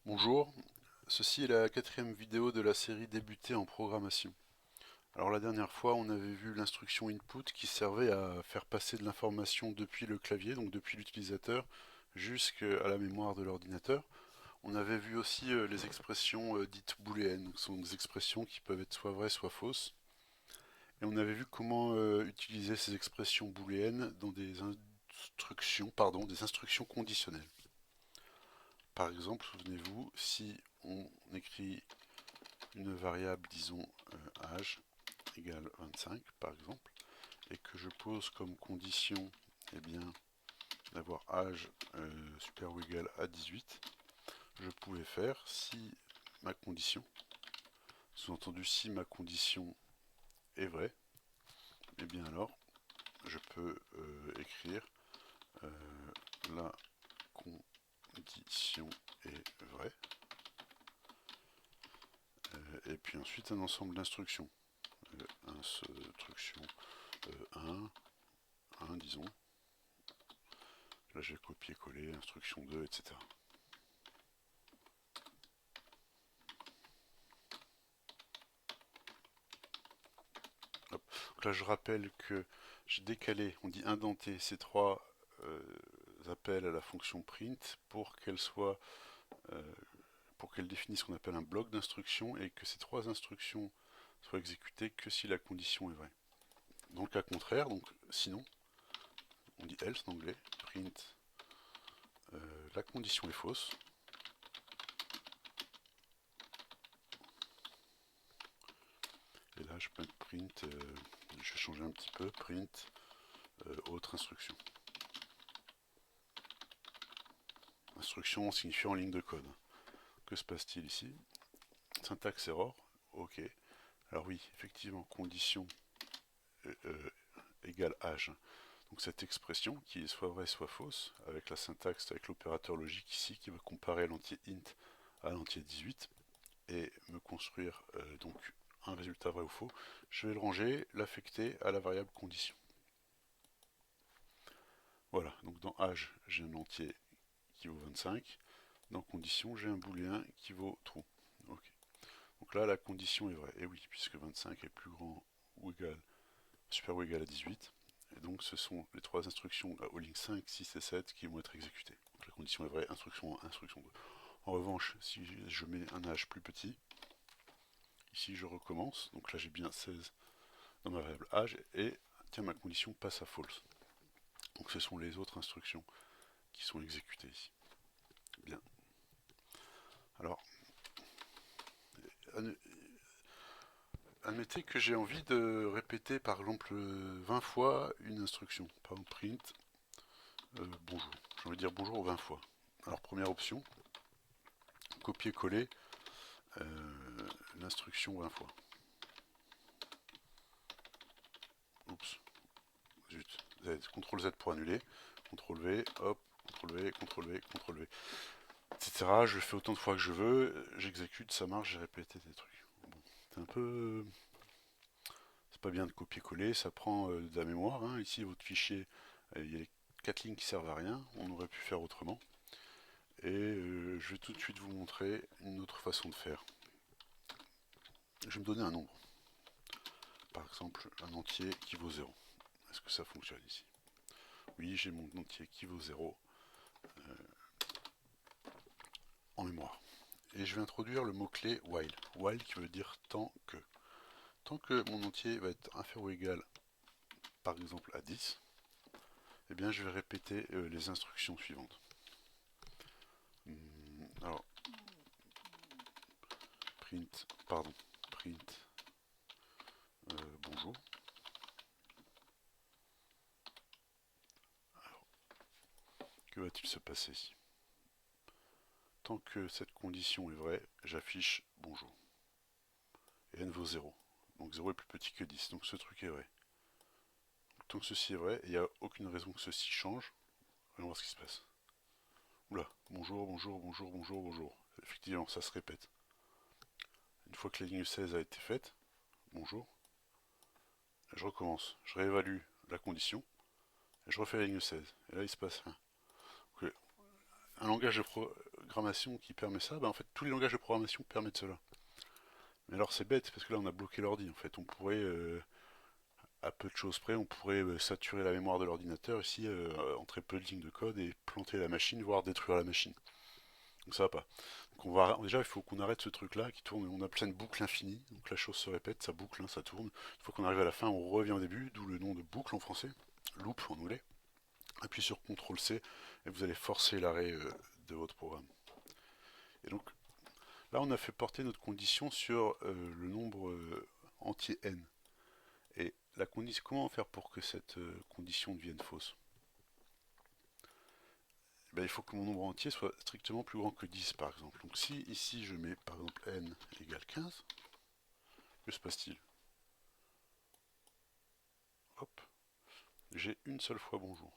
Bonjour, ceci est la quatrième vidéo de la série Débuter en programmation. Alors la dernière fois on avait vu l'instruction input qui servait à faire passer de l'information depuis le clavier, donc depuis l'utilisateur, jusqu'à la mémoire de l'ordinateur. On avait vu aussi les expressions dites booléennes, donc ce sont des expressions qui peuvent être soit vraies soit fausses. Et on avait vu comment utiliser ces expressions booléennes dans des instructions conditionnelles. Par exemple, souvenez-vous, si on écrit une variable, disons âge, égale 25 par exemple, et que je pose comme condition eh bien, d'avoir âge supérieur ou égal à 18, je pouvais faire si ma condition, sous-entendu si ma condition est vraie, et bien alors je peux écrire euh, la condition est vraie, et puis ensuite un ensemble d'instructions. Instruction 1, disons. Là, j'ai copié-collé, instruction 2, etc. Hop. Donc là, je rappelle que j'ai décalé, on dit indenté, ces trois appels à la fonction print euh, pour qu'elle définisse ce qu'on appelle un bloc d'instructions et que ces trois instructions soient exécutées que si la condition est vraie. Dans le cas contraire, donc sinon, on dit else en anglais, print, la condition est fausse. Et là, je peux mettre print, je vais changer un petit peu, print, autre instruction. Instruction signifiant ligne de code. Que se passe-t-il ici? Syntaxe error, ok. Alors oui, effectivement, condition égale âge. Donc cette expression qui est soit vraie soit fausse, avec la syntaxe, avec l'opérateur logique ici qui va comparer l'entier int à l'entier 18 et me construire donc un résultat vrai ou faux, je vais le ranger, l'affecter à la variable condition. Voilà, donc dans âge, j'ai un entier qui vaut 25. Dans condition, j'ai un booléen qui vaut true. Ok. Donc là, la condition est vraie. Et oui, puisque 25 est plus grand ou égal, supérieur ou égal à 18. Et donc, ce sont les trois instructions aux lignes 5, 6 et 7 qui vont être exécutées. Donc la condition est vraie, instruction 1, instruction 2. En revanche, si je mets un âge plus petit, ici je recommence. Donc là, j'ai bien 16 dans ma variable âge. Et tiens, ma condition passe à false. Donc ce sont les autres instructions qui sont exécutées ici. Bien. Alors, admettez que j'ai envie de répéter par exemple 20 fois une instruction. Par exemple print bonjour. J'ai envie de dire bonjour 20 fois. Alors première option, copier-coller l'instruction 20 fois. Oups, zut. Z, CTRL Z pour annuler. CTRL V, hop, CTRL V, CTRL V, CTRL V, etc. Je le fais autant de fois que je veux, j'exécute, ça marche, j'ai répété des trucs. Bon, c'est un peu... C'est pas bien de copier-coller, ça prend de la mémoire. Hein. Ici, votre fichier, il y a les 4 lignes qui servent à rien, on aurait pu faire autrement. Et je vais tout de suite vous montrer une autre façon de faire. Je vais me donner un nombre. Par exemple, un entier qui vaut 0. Est-ce que ça fonctionne ici? Oui, j'ai mon entier qui vaut 0 en mémoire. Et je vais introduire le mot-clé while. While qui veut dire tant que. Tant que mon entier va être inférieur ou égal, par exemple, à 10, eh bien, je vais répéter les instructions suivantes. Alors, print bonjour. Alors, que va-t-il se passer ici? Tant que cette condition est vraie, j'affiche bonjour. Et n vaut 0. Donc 0 est plus petit que 10. Donc ce truc est vrai. Donc, tant que ceci est vrai, il n'y a aucune raison que ceci change. Voyons voir ce qui se passe. Oula, bonjour, bonjour, bonjour, bonjour, bonjour. Effectivement, ça se répète. Une fois que la ligne 16 a été faite, bonjour, je recommence. Je réévalue la condition et je refais la ligne 16. Et là, il se passe rien. Donc, un langage de programmation qui permet ça, bah en fait tous les langages de programmation permettent cela. Mais alors c'est bête parce que là on a bloqué l'ordi en fait. On pourrait, à peu de choses près, on pourrait saturer la mémoire de l'ordinateur ici en très peu de lignes de code et planter la machine, voire détruire la machine. Donc ça va pas. Donc déjà il faut qu'on arrête ce truc là qui tourne, on appelle ça une boucle infinie, donc la chose se répète, ça boucle, hein, ça tourne. Une fois qu'on arrive à la fin, on revient au début, d'où le nom de boucle en français, loop en anglais. Appuyez sur CTRL C et vous allez forcer l'arrêt de votre programme. Et donc là on a fait porter notre condition sur le nombre entier n. Et la condition, comment faire pour que cette condition devienne fausse? Ben, il faut que mon nombre entier soit strictement plus grand que 10 par exemple. Donc si ici je mets par exemple n égale 15, que se passe-t-il? Hop, j'ai une seule fois bonjour.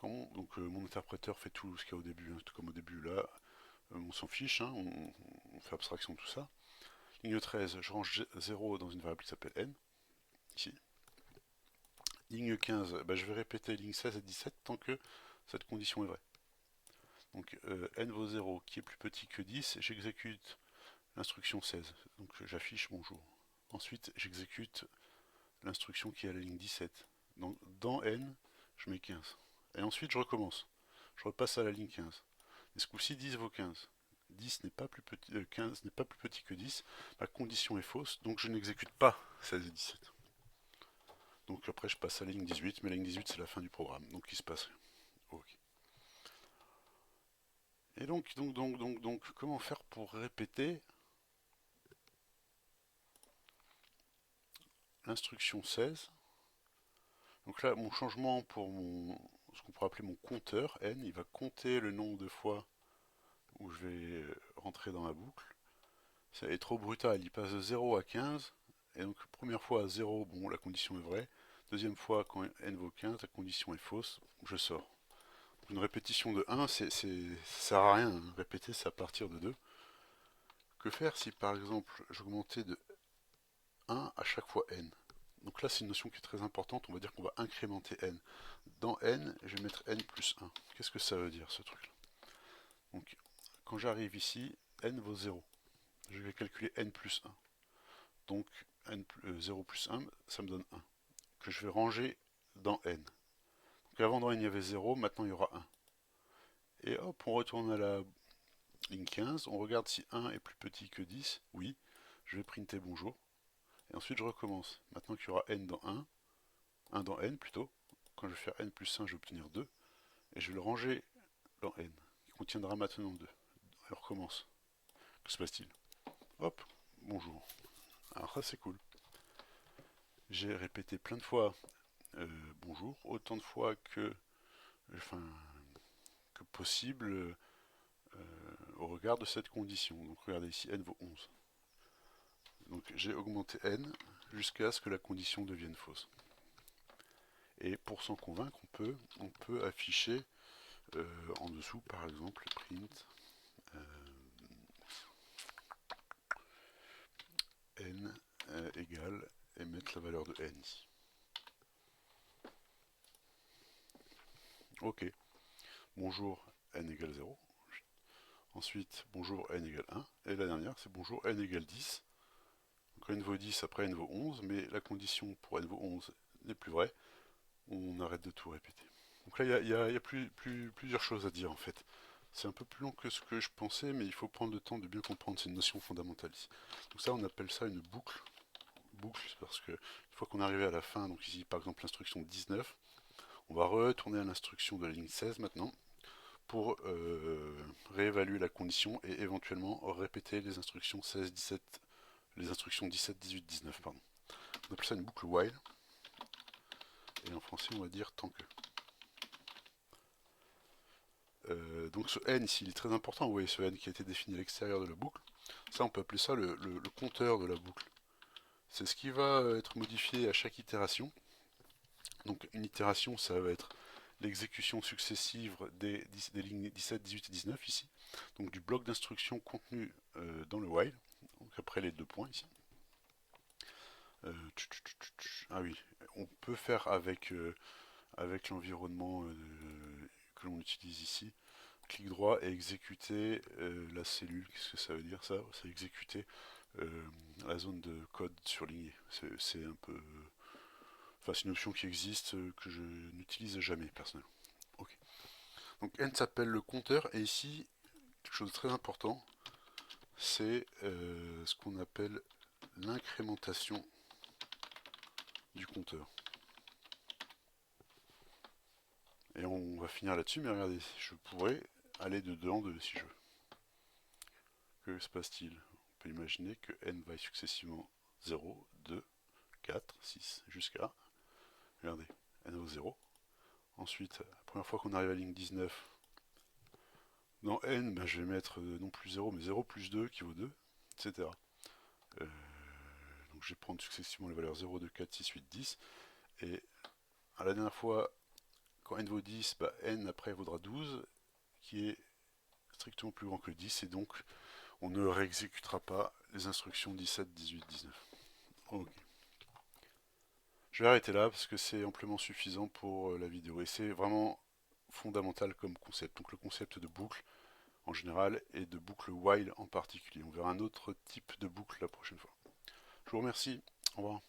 Donc mon interpréteur fait tout ce qu'il y a au début, hein, tout comme au début là, on s'en fiche, hein, on fait abstraction de tout ça. Ligne 13, je range 0 dans une variable qui s'appelle n, ici. Ligne 15, ben, je vais répéter ligne 16 et 17 tant que cette condition est vraie. Donc n vaut 0 qui est plus petit que 10, j'exécute l'instruction 16, donc j'affiche bonjour. Ensuite j'exécute l'instruction qui est à la ligne 17. Donc dans n, je mets 15. Et ensuite je recommence. Je repasse à la ligne 15. Et ce coup-ci 10 vaut 15. 10 n'est pas plus petit, 15 n'est pas plus petit que 10. Ma condition est fausse, donc je n'exécute pas 16 et 17. Donc après je passe à la ligne 18, mais la ligne 18 c'est la fin du programme, donc il se passe rien. Ok. Et donc, comment faire pour répéter l'instruction 16? Donc là, mon changement pour ce qu'on pourrait appeler mon compteur, n, il va compter le nombre de fois où je vais rentrer dans la boucle. Ça est trop brutal, il passe de 0 à 15, et donc première fois à 0, bon, la condition est vraie. Deuxième fois, quand n vaut 15, la condition est fausse, je sors. Une répétition de 1, ça sert à rien, hein. Répéter, c'est à partir de 2. Que faire si par exemple j'augmentais de 1 à chaque fois n? Donc là c'est une notion qui est très importante, on va dire qu'on va incrémenter n. Dans n, je vais mettre n plus 1. Qu'est-ce que ça veut dire ce truc-là? Donc quand j'arrive ici, n vaut 0. Je vais calculer n plus 1. Donc 0 plus 1, ça me donne 1. Que je vais ranger dans n. Donc avant dans n il y avait 0, maintenant il y aura 1. Et hop, on retourne à la ligne 15, on regarde si 1 est plus petit que 10. Oui, je vais printer bonjour. Et ensuite je recommence. Maintenant qu'il y aura n dans 1 dans n plutôt. Quand je vais faire n plus 1, je vais obtenir 2. Et je vais le ranger dans n, qui contiendra maintenant 2. Et on recommence. Que se passe-t-il? Hop, bonjour. Alors ça c'est cool. J'ai répété plein de fois bonjour, autant de fois enfin, que possible au regard de cette condition. Donc regardez ici, n vaut 11. Donc j'ai augmenté n jusqu'à ce que la condition devienne fausse. Et pour s'en convaincre, on peut afficher en dessous, par exemple, print n égale et mettre la valeur de n ici. Ok. Bonjour n égale 0. Ensuite, bonjour n égale 1. Et la dernière, c'est bonjour n égale 10. Donc n vaut 10, après n vaut 11, mais la condition pour n vaut 11 n'est plus vraie. On arrête de tout répéter. Donc là, il y a plusieurs choses à dire en fait. C'est un peu plus long que ce que je pensais, mais il faut prendre le temps de bien comprendre ces notions fondamentales ici. Donc ça, on appelle ça une boucle. Boucle, c'est parce que une fois qu'on est arrivé à la fin, donc ici par exemple l'instruction 19, on va retourner à l'instruction de la ligne 16 maintenant pour réévaluer la condition et éventuellement répéter les instructions 16, 17, les instructions 17, 18, 19, pardon. On appelle ça une boucle while. Et en français, on va dire tant que. Donc ce n ici, il est très important. Vous voyez ce n qui a été défini à l'extérieur de la boucle. Ça, on peut appeler ça le compteur de la boucle. C'est ce qui va être modifié à chaque itération. Donc une itération, ça va être l'exécution successive des lignes 17, 18 et 19 ici. Donc du bloc d'instruction contenu dans le while. Donc après les deux points ici. Ah oui, on peut faire avec l'environnement que l'on utilise ici. clic droit et exécuter la cellule. Qu'est-ce que ça veut dire ça? C'est exécuter la zone de code surlignée. C'est un peu... Enfin, c'est une option qui existe que je n'utilise jamais personnellement. Ok. Donc n s'appelle le compteur et ici, quelque chose de très important, c'est ce qu'on appelle l'incrémentation du compteur. Et on va finir là-dessus, mais regardez, je pourrais aller de 2 en 2 si je veux. Que se passe-t-il? On peut imaginer que n vaille successivement 0, 2, 4, 6, jusqu'à, regardez, n vaut 0. Ensuite, la première fois qu'on arrive à la ligne 19, dans n, ben, je vais mettre non plus 0, mais 0 plus 2 qui vaut 2, etc. Donc je vais prendre successivement les valeurs 0, 2, 4, 6, 8, 10. Et à la dernière fois, quand n vaut 10, bah, n après vaudra 12, qui est strictement plus grand que 10, et donc on ne réexécutera pas les instructions 17, 18, 19. Ok. Je vais arrêter là parce que c'est amplement suffisant pour la vidéo, et c'est vraiment fondamental comme concept. Donc le concept de boucle en général et de boucle while en particulier. On verra un autre type de boucle la prochaine fois. Je vous remercie. Au revoir.